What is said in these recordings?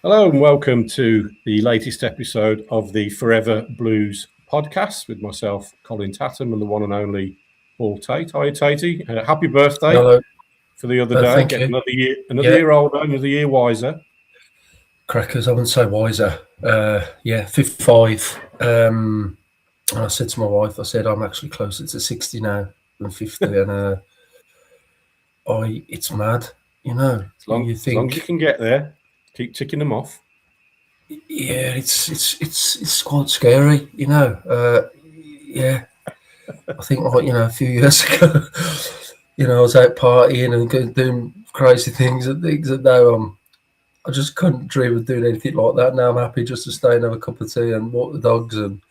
Hello and welcome to the latest episode of the Forever Blues podcast with myself, Colin Tatham, and the one and only Paul Tate. Hi, Tatey. Happy birthday. Hello. For the other day. Thank Get you. another year older, another year wiser. Crackers, I wouldn't say wiser. 55. And I said to my wife, I said, I'm actually closer to 60 now than 50. And it's mad, you know. As long as you can get there, keep ticking them off. Yeah, it's quite scary, you know. I think, a few years ago, I was out partying and doing crazy things and now I just couldn't dream of doing anything like that. Now I'm happy just to stay and have a cup of tea and walk the dogs, and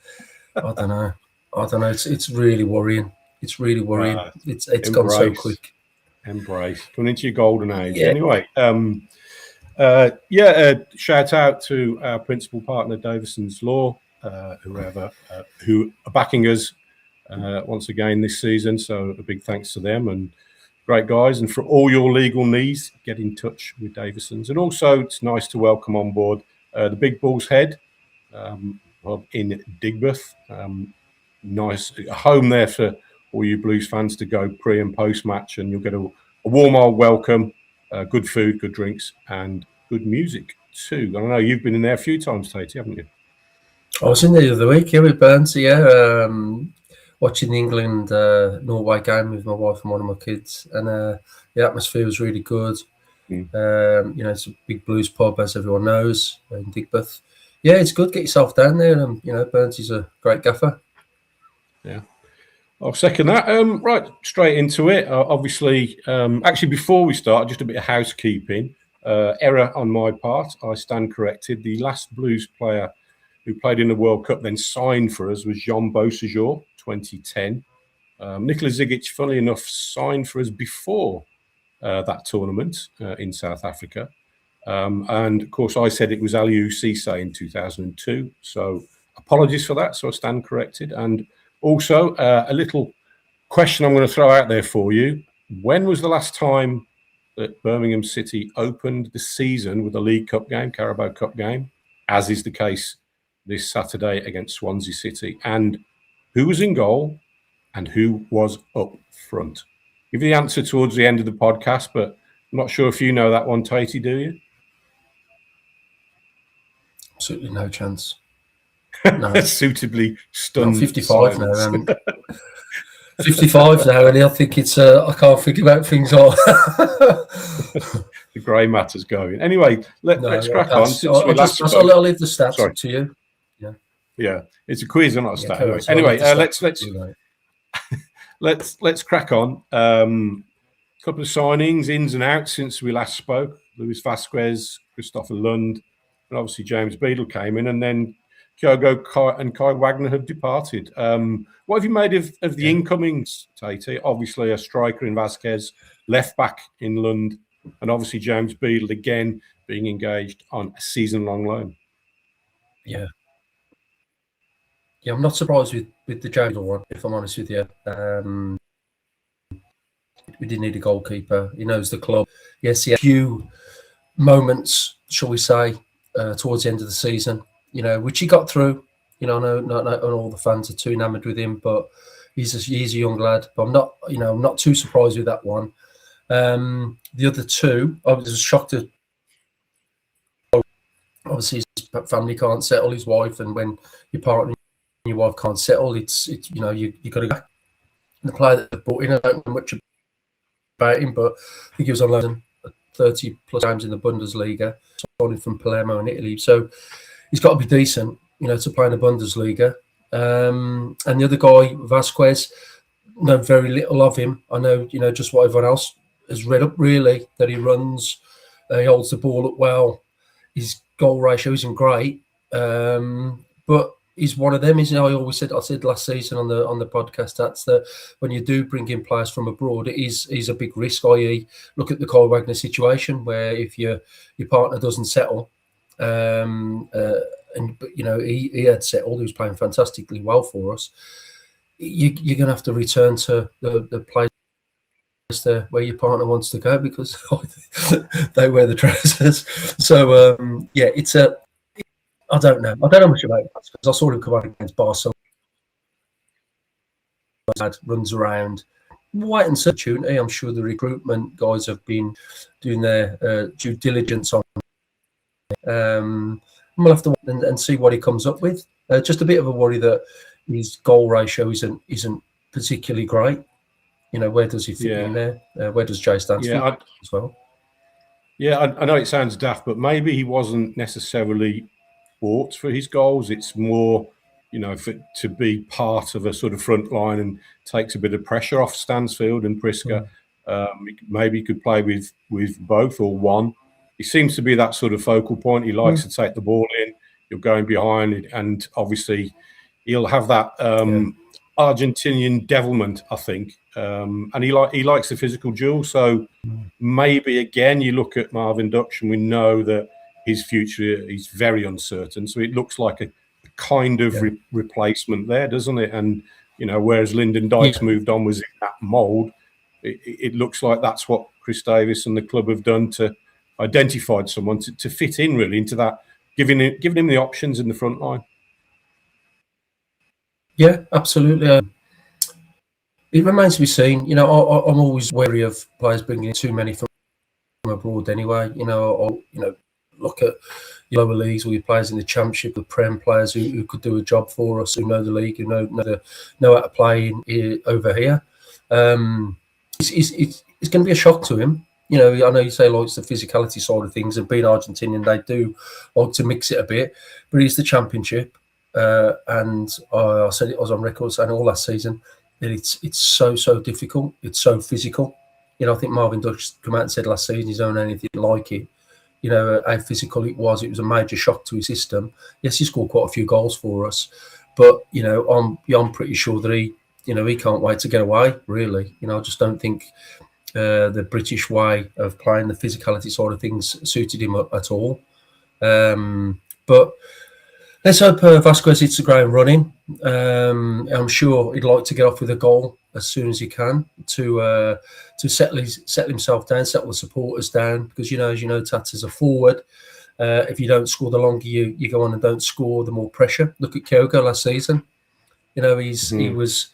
I don't know. It's really worrying. It's really worrying. It's gone so quick. Embrace coming into your golden age. Yeah. Anyway, shout out to our principal partner, Davisons Law, who are backing us once again this season. So a big thanks to them, and great guys. And for all your legal needs, get in touch with Davisons. And also, it's nice to welcome on board the Big Bull's Head in Digbeth. Nice home there for all you Blues fans to go pre and post match, and you'll get a warm old welcome, good food, good drinks, and good music too. I know you've been in there a few times, Tatey, haven't you? I was in there the other week, with Burns, watching the England-Norway game with my wife and one of my kids, and the atmosphere was really good. It's a big blues pub, as everyone knows, in Digbeth. Yeah, it's good. Get yourself down there, and Burns is a great gaffer. Yeah, I'll second that. Right, straight into it. Obviously, actually, before we start, just a bit of housekeeping. Error on my part. I stand corrected. The last Blues player who played in the World Cup, then signed for us, was Jean Beausejour, 2010. Nikola Zigic, funnily enough, signed for us before that tournament in South Africa. And, of course, I said it was Aliou Cisse in 2002. So apologies for that. So I stand corrected. And also, a little question I'm going to throw out there for you. When was the last time that Birmingham City opened the season with a League Cup game, Carabao Cup game, as is the case this Saturday against Swansea City? And who was in goal and who was up front? Give you the answer towards the end of the podcast, but I'm not sure if you know that one, Tatey, do you? Absolutely no chance. No. Suitably stunned. I'm 55 now. 55 now, and I think it's I can't think about things like the grey matter's going. Anyway, let's crack on. I'll leave the stats to you. Yeah, it's a quiz and not a stat. Anyway, let's crack on. Couple of signings, ins and outs since we last spoke. Vazquez, Christopher Lund, and obviously James Beadle came in, and then Kyogo and Kai Wagner have departed. What have you made of the incomings, Tatey? Obviously a striker in Vazquez, left back in Lund, and obviously James Beadle again being engaged on a season-long loan. Yeah, I'm not surprised with the James one, if I'm honest with you. We did need a goalkeeper. He knows the club. Yes, he had a few moments, shall we say, towards the end of the season, which he got through. I know not all the fans are too enamoured with him, but he's a young lad. But I'm not too surprised with that one. The other two, I was shocked at. Obviously, his family can't settle, his wife, and when your partner and your wife can't settle, it's you got to go. The player that they brought in, I don't know much about him, but I think he was on loan 30 plus times in the Bundesliga, signing from Palermo in Italy. So he's got to be decent, to play in the Bundesliga. And the other guy, Vazquez, know very little of him. I know, just what everyone else has read up, really, that he runs, he holds the ball up well. His goal ratio isn't great, but he's one of them, isn't he? I said last season on the podcast, that's that when you do bring in players from abroad, it is a big risk. I.e., look at the Kai Wagner situation, where if your partner doesn't settle, he had settled, he was playing fantastically well for us. You're going to have to return to the players to where your partner wants to go because they wear the trousers. So yeah, it's a. I don't know much about it because I saw him come out against Barcelona. Runs around, quite uncertainty. I'm sure the recruitment guys have been doing their due diligence on. We'll have to wait and see what he comes up with. Just a bit of a worry that his goal ratio isn't particularly great. You know, where does he fit in there? Where does Jay Stansfield as well? Yeah, I know it sounds daft, but maybe he wasn't necessarily bought for his goals. It's more, you know, to be part of a sort of front line and takes a bit of pressure off Stansfield and Priske. Maybe he could play with both or one. He seems to be that sort of focal point. He likes to take the ball in. You're going behind it, and obviously he'll have that Argentinian devilment, I think, and he likes the physical duel. So maybe again, you look at Marvin Dukes, and we know that his future is very uncertain. So it looks like a kind of replacement there, doesn't it? And you know, whereas Lyndon Dykes moved on, was in that mould. It looks like that's what Chris Davies and the club have done to identified someone to fit in really into that, giving him the options in the front line. Yeah, absolutely. It remains to be seen. You know, I'm always wary of players bringing in too many from abroad. Anyway, you know, look at your lower leagues or your players in the Championship, the Prem players who could do a job for us, who know the league, who know how to play over here. It's going to be a shock to him. You know, I know you say like it's the physicality side of things, and being Argentinian, they do like to mix it a bit. But it's the Championship, and I said it, I was on record saying all last season that it's so difficult. It's so physical. You know, I think Marvin Dukes come out and said last season he's known anything like it. You know, how physical it was. It was a major shock to his system. Yes, he scored quite a few goals for us, but you know, I'm pretty sure that he can't wait to get away. Really, you know, I just don't think the British way of playing, the physicality side of things, suited him at all. But let's hope Vazquez hits the ground running. I'm sure he'd like to get off with a goal as soon as he can to settle himself down, settle the supporters down. Because as you know, Tatts is a forward. If you don't score, the longer you go on and don't score, the more pressure. Look at Kyogo last season. You know, he was.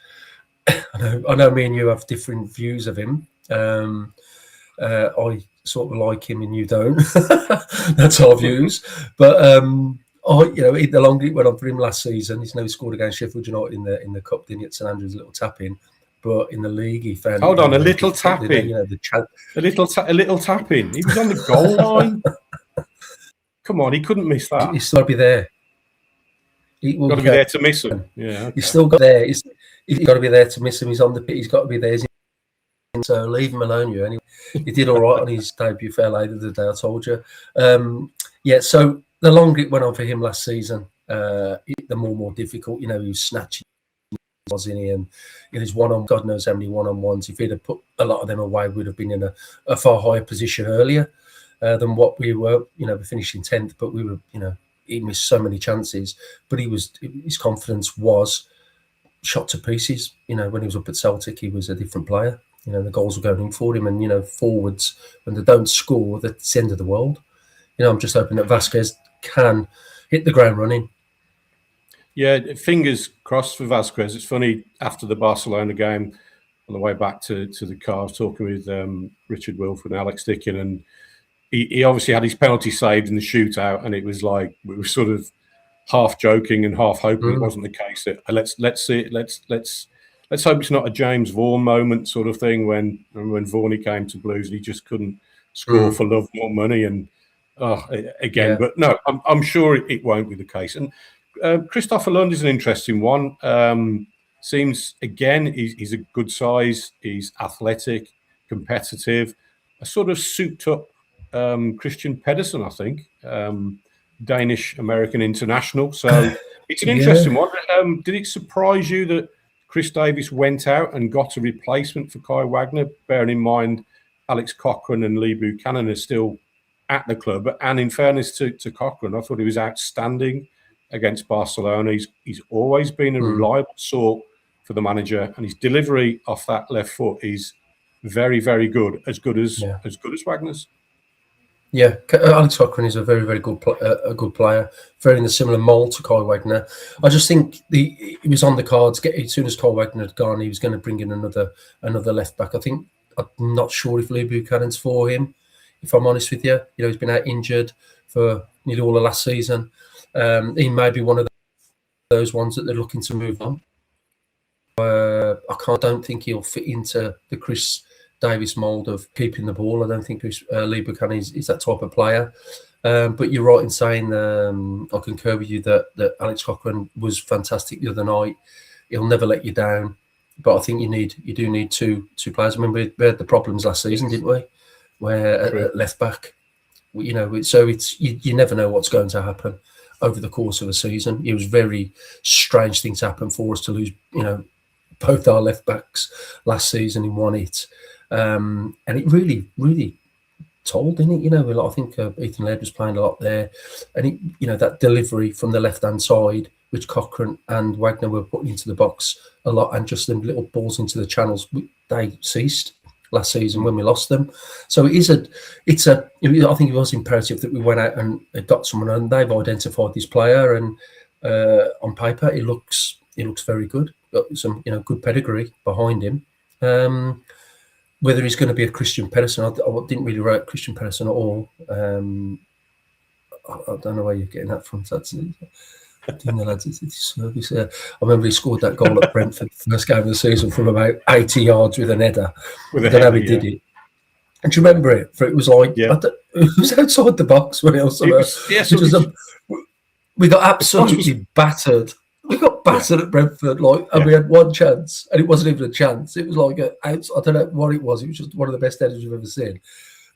I know me and you have different views of him. I sort of like him and you don't. That's our views. But the longer it went on for him last season, he's never scored against Sheffield United in the cup. Didn't he, at St Andrews, a little tap in. But in the league, he found. Hold on, a little tap in. A little tap in. He was on the goal line. Come on, he couldn't miss that. He's still got to be there. Got to be there to miss him. Yeah, okay. He's still got there. He's got to be there to miss him. He's on the pitch. He's got to be there. So leave him alone, you. Anyway, he did all right on his debut fair lady the day, I told you. So the longer it went on for him last season, the more difficult. You know, he was snatching, wasn't he? And in his God knows how many one-on-ones. If he'd have put a lot of them away, we'd have been in a far higher position earlier than what we were. You know, we finished in 10th, but we were, he missed so many chances. But his confidence was shot to pieces. You know, when he was up at Celtic, he was a different player. You know, the goals were going in for him, and forwards, when they don't score, that's the end of the world. I'm just hoping that Vazquez can hit the ground running. Yeah, fingers crossed for Vazquez. It's funny, after the Barcelona game, on the way back to the car, I was talking with Richard Wilford and Alex Dickin, and he obviously had his penalty saved in the shootout, and it was like we were sort of half joking and half hoping it wasn't the case. Let's see it. Let's hope it's not a James Vaughan moment sort of thing when Vaughan came to Blues and he just couldn't score for love nor money. And but no, I'm sure it won't be the case. And Christopher Lund is an interesting one. Seems, again, he's a good size. He's athletic, competitive, a sort of souped up Kristian Pedersen, I think, Danish-American international. So it's an interesting one. Did it surprise you that Chris Davies went out and got a replacement for Kai Wagner, bearing in mind Alex Cochrane and Lee Buchanan are still at the club? And in fairness to Cochrane, I thought he was outstanding against Barcelona. He's always been a reliable sort for the manager, and his delivery off that left foot is very, very good as Yeah. Wagner's. Yeah, Alex Cochrane is a very, very good player, very in a similar mould to Kyle Wagner. I just think he was on the cards. As soon as Kyle Wagner had gone, he was going to bring in another left back. I'm not sure if Lee Buchanan's for him, if I'm honest with you. He's been out injured for nearly all of last season. He may be one of those ones that they're looking to move on. I don't think he'll fit into the Chris Davies mould of keeping the ball. I don't think Lee Buchanan is that type of player. But you're right in saying I concur with you that Alex Cochrane was fantastic the other night. He'll never let you down. But I think you do need two players. I mean, we had the problems last season, didn't we? Where at left back, so it's you never know what's going to happen over the course of a season. It was very strange thing to happen for us to lose, both our left backs last season in one hit. And it really, really told, didn't it? I think Ethan Laird was playing a lot there. And, that delivery from the left-hand side, which Cochrane and Wagner were putting into the box a lot, and just them little balls into the channels, they ceased last season when we lost them. So I think it was imperative that we went out and got someone, and they've identified this player, and on paper, it looks very good. Got some, good pedigree behind him. Whether he's going to be a Kristian Pedersen, I didn't really rate Kristian Pedersen at all. I don't know where you're getting that from. That's the lads, it's service. I remember he scored that goal at Brentford, first game of the season, from about 80 yards with an header. I don't know how he did it. And do you remember it? For it was like it was outside the box when else. We got absolutely battered. We got battered at Brentford, and we had one chance, and it wasn't even a chance. It was like I don't know what it was. It was just one of the best headers we've ever seen.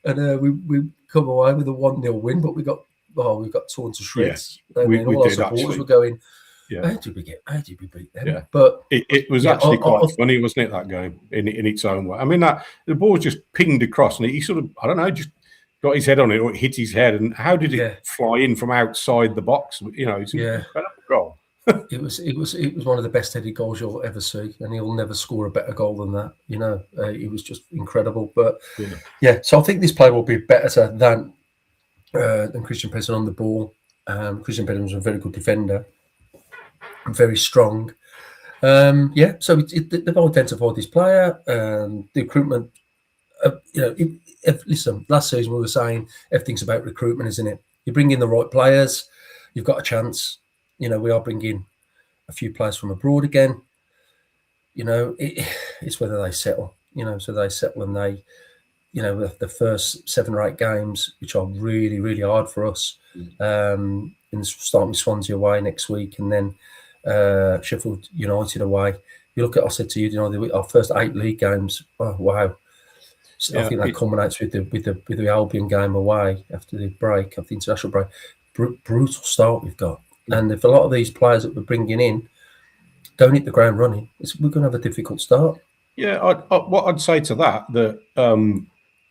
And we come away with a 1-0 win, but we got torn to shreds. Yeah, we all our did, supporters actually. were going, Yeah. How did we beat them? Yeah. But it was actually quite funny, wasn't it, that game in its own way? I mean, that the ball just pinged across, and he sort of, I don't know, just got his head on it, or it hit his head. And how did it fly in from outside the box? It's an incredible goal. It was one of the best headed goals you'll ever see, and he'll never score a better goal than that. It was just incredible. But so I think this player will be better than Kristian Pedersen on the ball. Kristian Pedersen was a very good defender, very strong. So they've identified this player. The recruitment. Listen, last season we were saying everything's about recruitment, isn't it? You bring in the right players, you've got a chance. We are bringing a few players from abroad again. It's whether they settle. So they settle, and they, the first 7 or 8 games, which are really, really hard for us. And starting with Swansea away next week, and then Sheffield United away. You look at, I said to you, our first 8 league games. Oh wow! So I think that culminates with the Albion game away after the break, after the international break. Brutal start we've got. And if a lot of these players that we're bringing in don't hit the ground running, we're going to have a difficult start. Yeah, what I'd say to that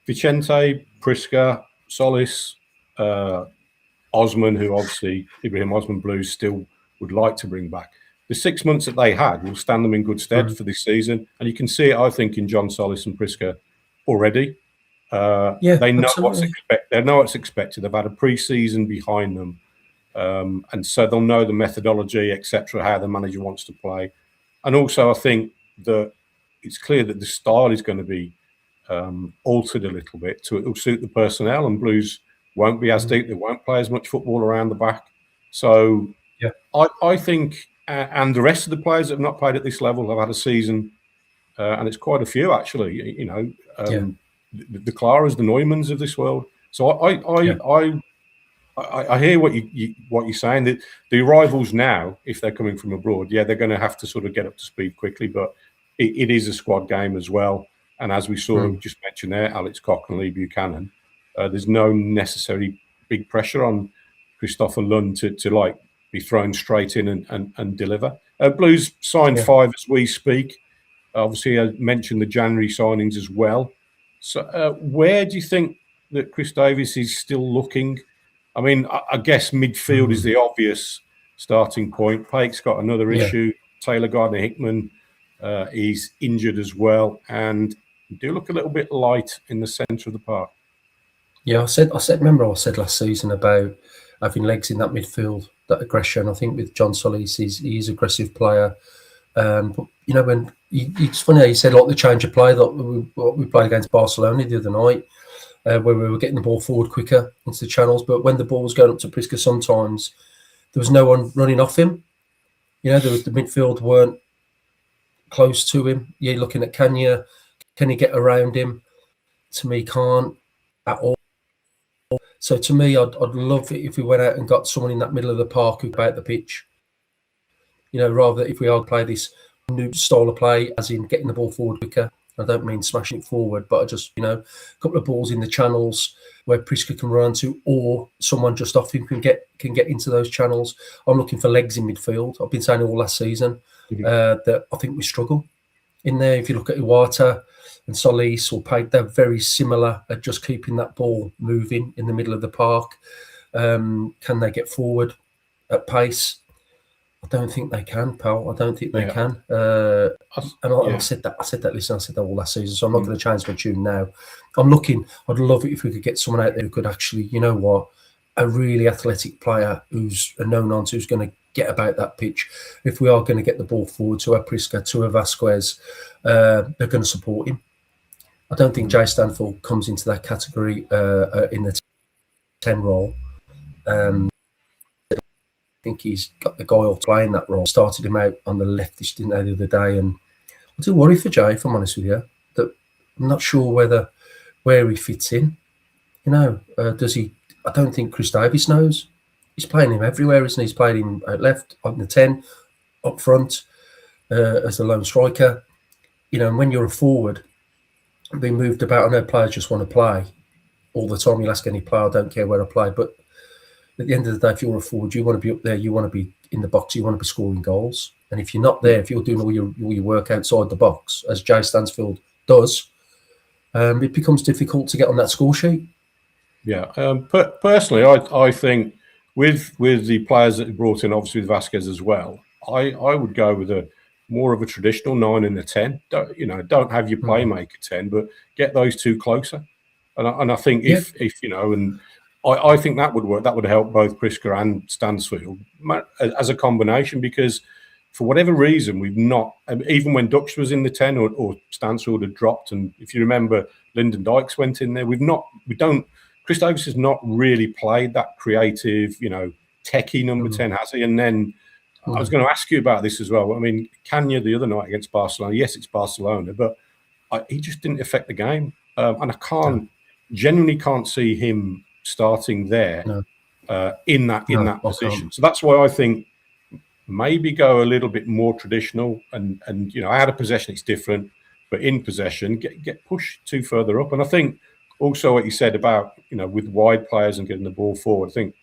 Vicente, Priske, Solis, Osman, who obviously Ibrahim Osman Blues still would like to bring back. The 6 months that they had will stand them in good stead for this season. And you can see it, I think, in John Solis and Priske already. They know what's expected. They know what's expected. They've had a pre-season behind them. And so they'll know the methodology, etc., how the manager wants to play. And also, I think that it's clear that the style is going to be altered a little bit it'll suit the personnel, and Blues won't be as deep. They won't play as much football around the back. So I think, and the rest of the players that have not played at this level have had a season, and it's quite a few, actually, the Claras, the Neumanns of this world. So I hear what you're saying, that the arrivals now, if they're coming from abroad, they're going to have to sort of get up to speed quickly, but it is a squad game as well. And as we saw, just mentioned there, Alex Cochrane, Lee Buchanan, there's no necessary big pressure on Christopher Lund to be thrown straight in and deliver. Blues signed 5 as we speak. Obviously, I mentioned the January signings as well. So where do you think that Chris Davies is still looking? I mean, I guess midfield is the obvious starting point. Pake's got another issue. Taylor Gardner-Hickman, he's injured as well. And do look a little bit light in the centre of the park. Yeah, remember I said last season about having legs in that midfield, that aggression. I think with John Solis, he's an aggressive player. But when it's funny how you said like the change of play that we played against Barcelona the other night, where we were getting the ball forward quicker into the channels. But when the ball was going up to Priske, sometimes there was no one running off him. The midfield weren't close to him. You're looking at can he get around him? To me, can't at all. So to me, I'd love it if we went out and got someone in that middle of the park who could play at the pitch. Rather if we are play this new style of play, as in getting the ball forward quicker. I don't mean smashing it forward, but I just, a couple of balls in the channels where Priske can run to, or someone just off him can get into those channels. I'm looking for legs in midfield. I've been saying it all last season that I think we struggle in there. If you look at Iwata and Solis or Pate, they're very similar at just keeping that ball moving in the middle of the park. Can they get forward at pace? I don't think they can, pal. I don't think they can. I said that. I said that all last season. So I'm not going to change my tune now. I'd love it if we could get someone out there who could actually, a really athletic player who's a known who's going to get about that pitch. If we are going to get the ball forward to a Priske, to a Vazquez, they're going to support him. I don't think Jay Stansfield comes into that category in the 10 role. I think he's got the guy playing that role. Started him out on the leftish, didn't they, the other day? And I do worry for Jay, if I'm honest with you, that I'm not sure where he fits in. Does he? I don't think Chris Davies knows. He's playing him everywhere, isn't he? He's playing him out left, on the 10, up front, as a lone striker. And when you're a forward, being moved about, I know players just want to play all the time. You'll ask any player, I don't care where I play, but at the end of the day, if you're a forward, you want to be up there, you want to be in the box, you want to be scoring goals. And if you're not there, if you're doing all your work outside the box, as Jay Stansfield does, it becomes difficult to get on that score sheet. Yeah. Personally, I think with the players that he brought in, obviously with Vazquez as well, I would go with a more of a traditional 9 and a 10. Don't have your playmaker 10, but get those two closer. And I think if I think that would work. That would help both Priske and Stansfield as a combination, because for whatever reason, we've not, even when Dux was in the 10 or Stansfield had dropped, and if you remember, Lyndon Dykes went in there, Chris Davies has not really played that creative, techie number 10, has he? And then I was going to ask you about this as well. I mean, Kanya the other night against Barcelona, yes, it's Barcelona, but he just didn't affect the game. And I genuinely can't see him starting there in that position. So that's why I think maybe go a little bit more traditional and out of possession it's different, but in possession get pushed too further up. And I think also what you said about with wide players and getting the ball forward, I think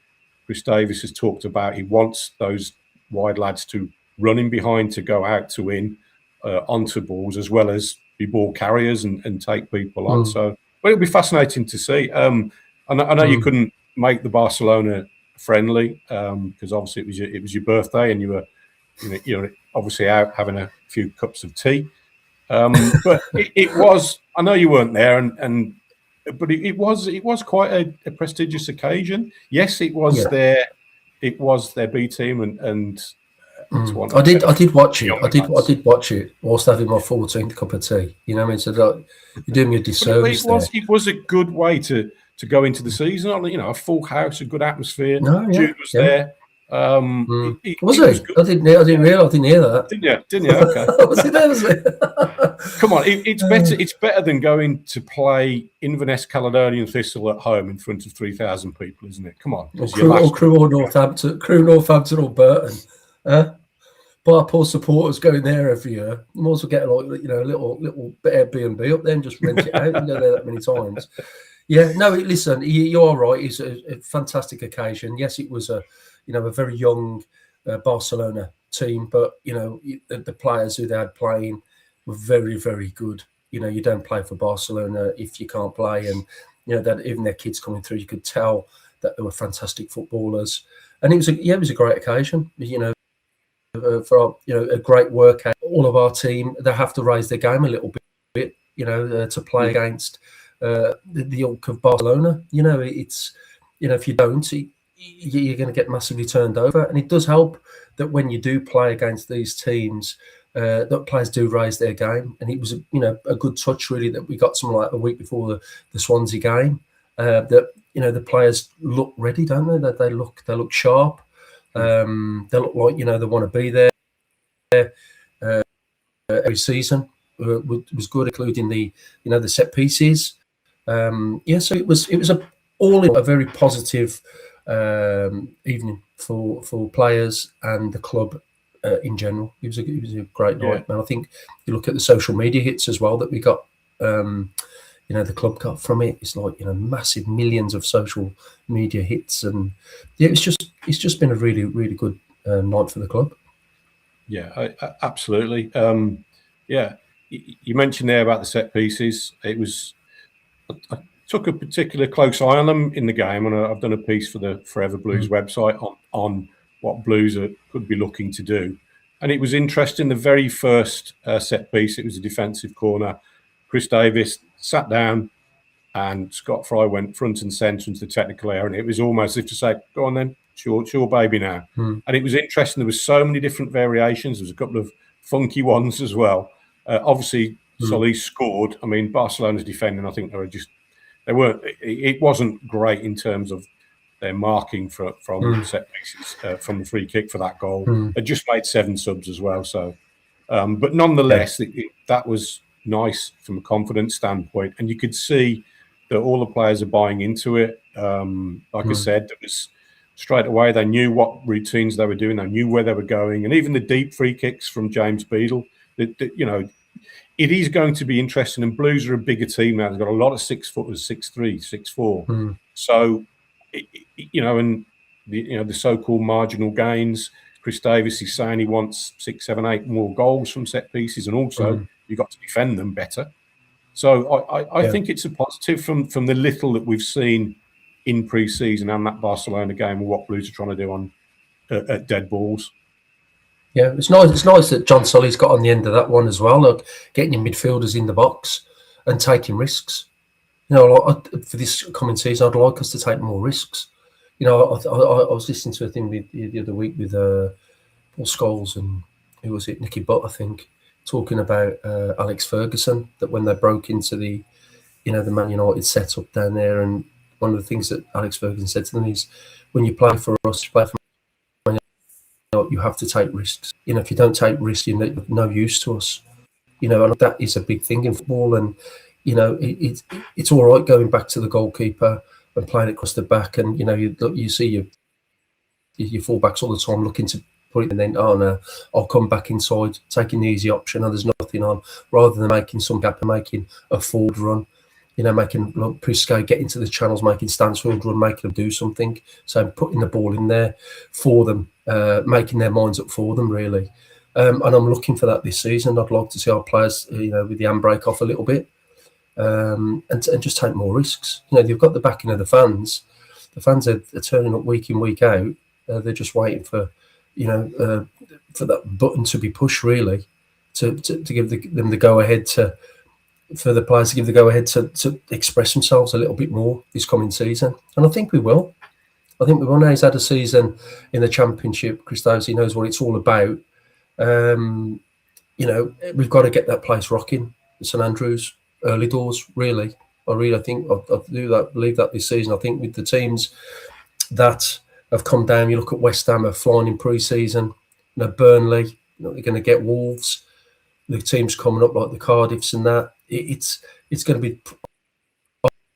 Chris Davies has talked about he wants those wide lads to run in behind, to go out to in onto balls, as well as be ball carriers and take people on. So it'll be fascinating to see. I know you couldn't make the Barcelona friendly because obviously it was your birthday and you were obviously out having a few cups of tea. But it was. I know you weren't there, but it was quite a prestigious occasion. Yes, it was their B team and. I did watch it. I did watch it whilst having my 14th cup of tea. You know what I mean? So you're doing me a disservice. It was a good way to go into the season. A full house, a good atmosphere. Jude was there. Was he? I didn't hear that. Didn't you? Okay. Was he there? Was he? Come on, it's better. It's better than going to play Inverness Caledonian Thistle at home in front of 3,000 people, isn't it? Come on. Crew or Northampton or Burton. Poor supporters going there every year. You might as well get a little Airbnb up there and just rent it out and go there that many times. Yeah, no, listen, you are right. It's a fantastic occasion. Yes, it was a very young Barcelona team, but the players who they had playing were very, very good. You don't play for Barcelona if you can't play, and that even their kids coming through, you could tell that they were fantastic footballers, and it was a great occasion. For a great workout. All of our team, they have to raise their game a little bit. to play against the ilk of Barcelona. It's if you don't, you're going to get massively turned over, and it does help that when you do play against these teams, that players do raise their game. And it was a good touch really that we got something like a week before the Swansea game, that the players look ready, don't they? That they look sharp. They look like they want to be there. Every season was good, including the set pieces. So it was all in a very positive evening for players and the club in general. It was a great night, and I think you look at the social media hits as well that we got. The club got from it. It's like massive millions of social media hits, and it's just been a really, really good night for the club. Yeah, absolutely. You mentioned there about the set pieces. It was I took a particular close eye on them in the game, and I've done a piece for the Forever Blues website on what Blues could be looking to do. And it was interesting. The very first set piece, it was a defensive corner. Chris Davies sat down, and Scott Fry went front and centre into the technical area, and it was almost as if to say, "Go on then, sure, baby now." And it was interesting. There was so many different variations. There was a couple of funky ones as well. Obviously, Solis scored. I mean, Barcelona's defending, I think it wasn't great in terms of their marking from set pieces, from the free kick for that goal. They just made 7 subs as well. So, but nonetheless, that was nice from a confidence standpoint. And you could see that all the players are buying into it. Like I said, it was straight away, they knew what routines they were doing. They knew where they were going. And even the deep free kicks from James Beadle, it is going to be interesting. And Blues are a bigger team now. They've got a lot of 6-footers, 6'3", 6'4". So, and the so-called marginal gains. Chris Davies is saying he wants 6, 7, 8 more goals from set pieces, and also you've got to defend them better. So I think it's a positive from the little that we've seen in pre-season and that Barcelona game, and what Blues are trying to do on at dead balls. Yeah, it's nice. It's nice that John Sully's got on the end of that one as well. Look, getting your midfielders in the box and taking risks. For this coming season, I'd like us to take more risks. I was listening to a thing the other week with Paul Scholes and who was it, Nicky Butt, I think, talking about Alex Ferguson, that when they broke into the Man United setup down there, and one of the things that Alex Ferguson said to them is, when you play for us, you play for Man United, you have to take risks. If you don't take risks, you're no use to us. And that is a big thing in football. And it's all right going back to the goalkeeper and playing across the back, and you see your fullbacks all the time looking to put it, and then I'll come back inside, taking the easy option, and there's nothing on, rather than making some gap and making a forward run, making Priske get into the channels, making Stansfield run, making them do something. So putting the ball in there for them, making their minds up for them, really. And I'm looking for that this season. I'd like to see our players, with the handbrake off a little bit, and just take more risks. They've got the backing of the fans. The fans are turning up week in, week out. They're just waiting for for that button to be pushed, really, to give them the go ahead, for the players to give the go ahead to express themselves a little bit more this coming season. And I think we will. Now he's had a season in the Championship. Chris Davies, he knows what it's all about. We've got to get that place rocking. St Andrews, early doors, really. I think I believe that this season. I think with the teams that have come down, you look at West Ham are flying in pre-season. Burnley, they're going to get Wolves. The teams coming up like the Cardiffs and that. It's going to be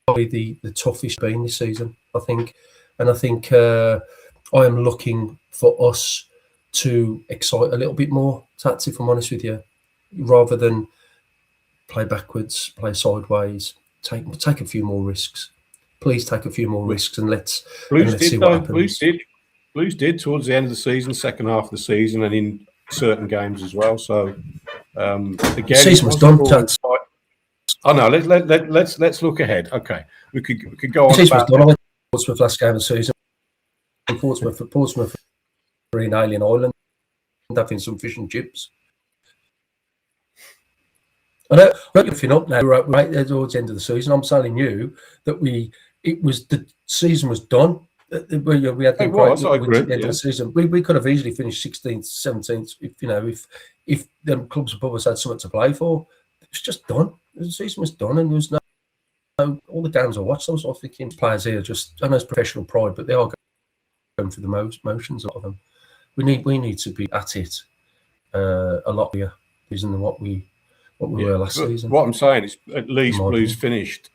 probably the toughest being this season, I think. And I think I am looking for us to excite a little bit more, Tatts, if I'm honest with you, rather than play backwards, play sideways. Take a few more risks. Please take a few more risks, and let's see what happens. Blues did towards the end of the season, second half of the season, and in certain games as well. So again, the season was done. Oh no, let's look ahead. Okay, we could go on. The season was done. I went to Portsmouth last game of the season. Portsmouth for in Alien Island, having some fish and chips. I don't looking up now. We're right there towards the end of the season. I'm telling you that the season was done. We had the great wins at the end of the season. We could have easily finished 16th, 17th. If them clubs above us had something to play for, it's just done. The season was done, and there was no all the games I watched. I was thinking players here I know it's professional pride, but they are going through the motions. A lot of them. We need to be at it a lot bigger than what we were last season. What I'm saying is, at least Blues finished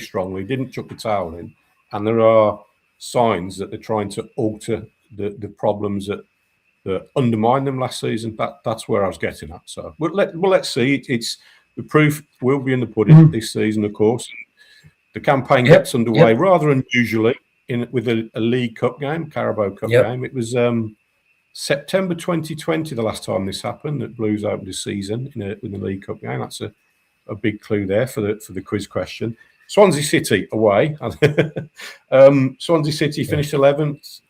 strongly. Didn't chuck the towel in, and there are signs that they're trying to alter the problems that undermined them last season. That's where I was getting at. So, let's see. It's the proof will be in the pudding this season, of course. The campaign gets underway rather unusually with a League Cup game, Carabao Cup game. It was September 2020 the last time this happened, that Blues opened the season in a League Cup game. That's a big clue there for the quiz question. Swansea City away. Swansea City finished 11th.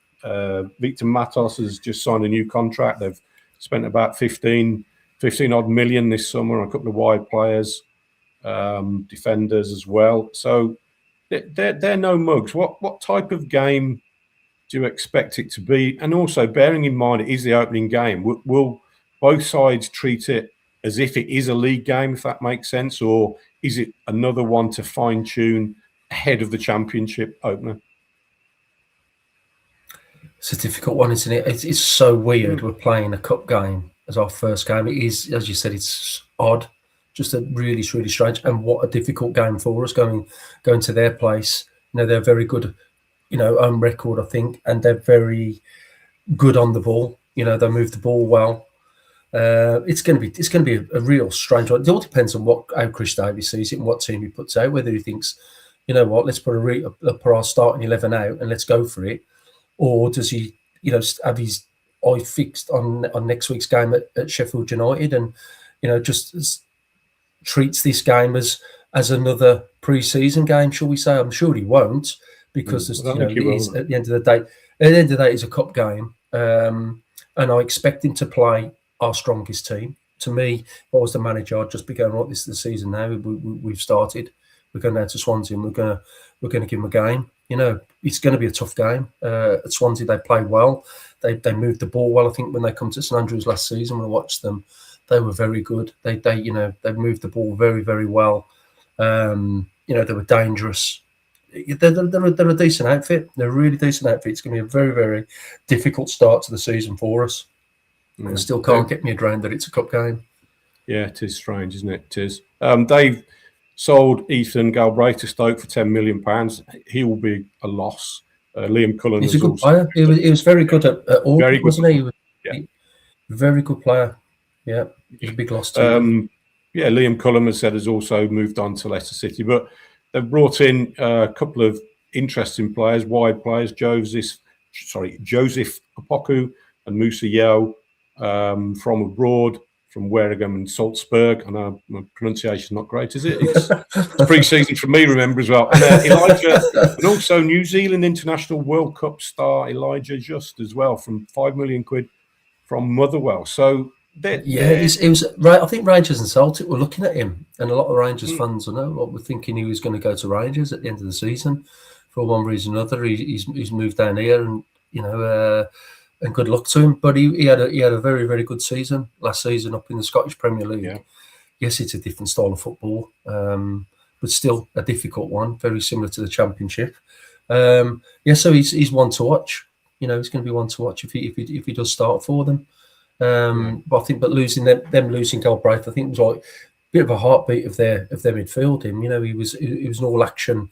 Victor Matos has just signed a new contract. They've spent about 15 odd million this summer on a couple of wide players, defenders as well. So they're no mugs. What type of game do you expect it to be? And also bearing in mind it is the opening game, will both sides treat it as if it is a league game, if that makes sense, or is it another one to fine-tune ahead of the championship opener? It's a difficult one, isn't it? It's so weird. We're playing a cup game as our first game. It is, as you said, it's odd, just a really, really strange. And what a difficult game for us going to their place. They're very good, on record, I think, and they're very good on the ball. They move the ball well. It's going to be a real strange one. It all depends on how Chris Davies sees it and what team he puts out. Whether he thinks, let's put our starting 11 out and let's go for it, or does he, have his eye fixed on next week's game at Sheffield United and, just treats this game as another pre-season game, shall we say? I'm sure he won't, because at the end of the day, it's a cup game, and I expect him to play our strongest team. To me, if I was the manager, I'd just be going, right, this is the season now. We've started. We're going down to Swansea and we're going to give them a game. It's going to be a tough game. At Swansea, they play well. They moved the ball well. I think when they come to St Andrews last season, when I watched them, they were very good. They moved the ball very, very well. They were dangerous. They're a decent outfit. They're a really decent outfit. It's going to be a very, very difficult start to the season for us. I still can't get me around that it's a cup game. Yeah, it is strange, isn't it? It is. They've sold Ethan Galbraith to Stoke for £10 million. He will be a loss. Liam Cullen is a good player. He was very good at all, wasn't he? Very good player. Yeah, he's a big loss to him. Liam Cullen has also moved on to Leicester City, but they've brought in a couple of interesting players, wide players, Joseph Opoku and Musa Yeo from abroad, from Wareham and Salzburg. I know my pronunciation is not great, is it? It's pre-season for me, remember, as well. And Elijah, and also New Zealand International World Cup star Elijah Just as well, from £5 million from Motherwell. So it was right. I think Rangers and Celtic were looking at him, and a lot of Rangers fans, were thinking he was going to go to Rangers at the end of the season for one reason or another. He's moved down here, and and good luck to him. But he had a very, very good season last season up in the Scottish Premier League. Yeah. Yes, it's a different style of football, but still a difficult one, very similar to the Championship. So he's one to watch. He's going to be one to watch if he does start for them. But losing losing Galbraith, I think was like a bit of a heartbeat of their midfield. He was an all action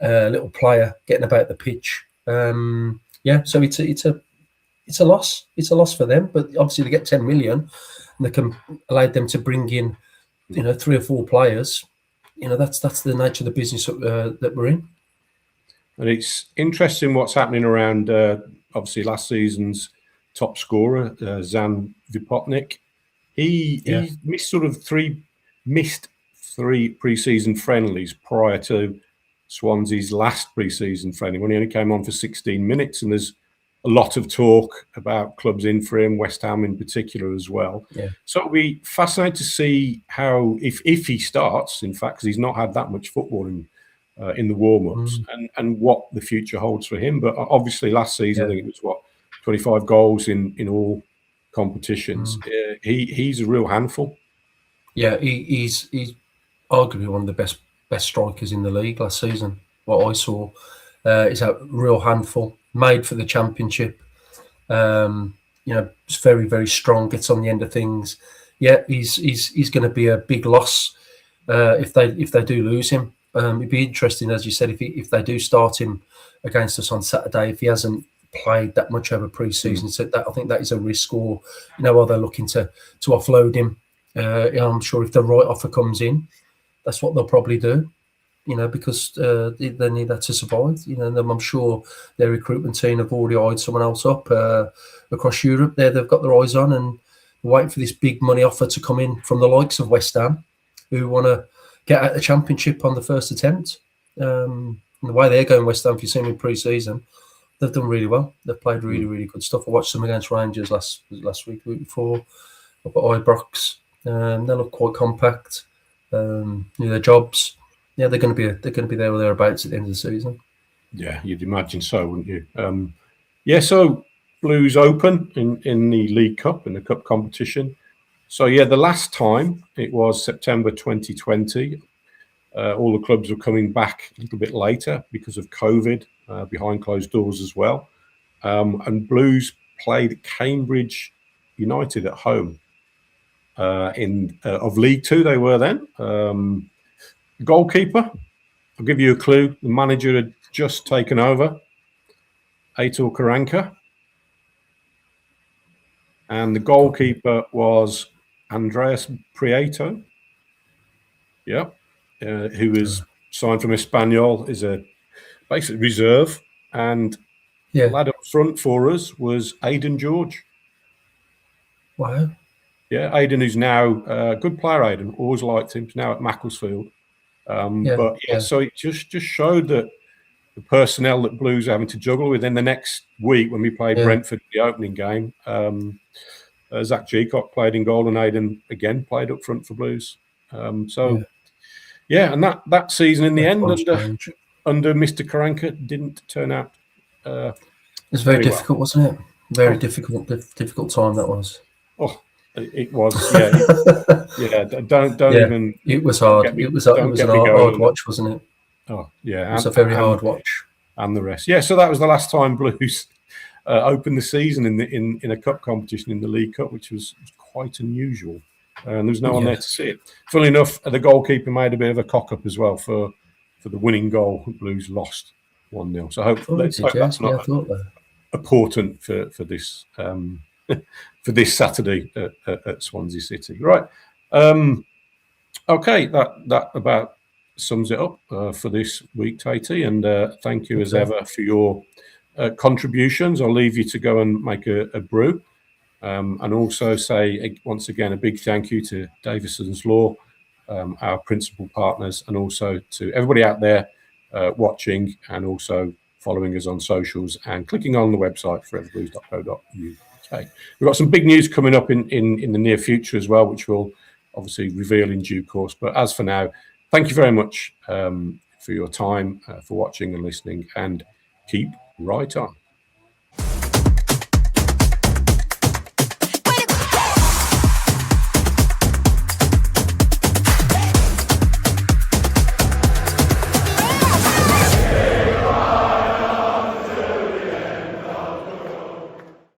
little player getting about the pitch. So it's a loss. It's a loss for them, but obviously they get 10 million, and they can allow them to bring in, 3 or 4 players. That's the nature of the business that we're in. And it's interesting what's happening around. Obviously, last season's top scorer, Zan Vipotnik, he missed three pre-season friendlies prior to Swansea's last pre-season friendly, when he only came on for 16 minutes. And there's a lot of talk about clubs in for him, West Ham in particular as well. Yeah. So it'll be fascinating to see how, if he starts, in fact, because he's not had that much football in the warm-ups, and what the future holds for him. But obviously last season, I think it was 25 goals in all competitions. He's a real handful. Yeah, he's arguably one of the best strikers in the league last season. What I saw is a real handful, made for the Championship. It's very, very strong, gets on the end of things. Yeah, he's going to be a big loss if they do lose him. It'd be interesting, as you said, if they do start him against us on Saturday, if he hasn't played that much over pre-season. So that, I think that is a risk, or while they're looking to offload him. I'm sure if the right offer comes in, that's what they'll probably do. Because they need that to survive. And I'm sure their recruitment team have already eyed someone else up across Europe. They've got their eyes on and waiting for this big money offer to come in from the likes of West Ham, who want to get out the Championship on the first attempt. And the way they're going, West Ham, if you've seen them in pre-season, they've done really well. They've played really, really good stuff. I watched them against Rangers last week, the week before, up at Ibrox. They look quite compact. Their jobs. Yeah, they're going to be there or thereabouts at the end of the season. Yeah, you'd imagine so, wouldn't you? So Blues open in the League Cup, in the cup competition. So the last time it was September 2020. All the clubs were coming back a little bit later because of COVID, behind closed doors as well. And Blues played Cambridge United at home of League Two. They were then. Goalkeeper, I'll give you a clue. The manager had just taken over, Aitor Karanka. And the goalkeeper was Andreas Prieto. Who was signed from Espanyol, is a basic reserve. And the lad up front for us was Aidan George. Wow. Yeah, Aidan, who's now a good player. Aidan, always liked him. He's now at Macclesfield. So it just showed that the personnel that Blues are having to juggle with. In the next week, when we played Brentford in the opening game, Zach Geacock played in goal, and Aidan again played up front for Blues. And that season in the end under Mr. Karanka didn't turn out. It was very difficult, wasn't it? Very difficult time that was. Oh, it was. Don't even. It was hard. It was an hard watch, wasn't it? Oh yeah, it was a very hard watch. And the rest. So that was the last time Blues opened the season in a cup competition in the League Cup, which was quite unusual. And there was no one there to see it. Funnily enough, the goalkeeper made a bit of a cock-up as well for the winning goal. Blues lost 1-0. So hopefully that's not important for this for this Saturday at Swansea City. Right. Okay, that about sums it up for this week, Taity. And thank you as ever for your contributions. I'll leave you to go and make a brew. And also say, once again, a big thank you to Davisons Law, our principal partners, and also to everybody out there watching and also following us on socials and clicking on the website foreverblues.co.uk. We've got some big news coming up in the near future as well, which we'll obviously reveal in due course. But as for now, thank you very much for your time, for watching and listening, and keep right on.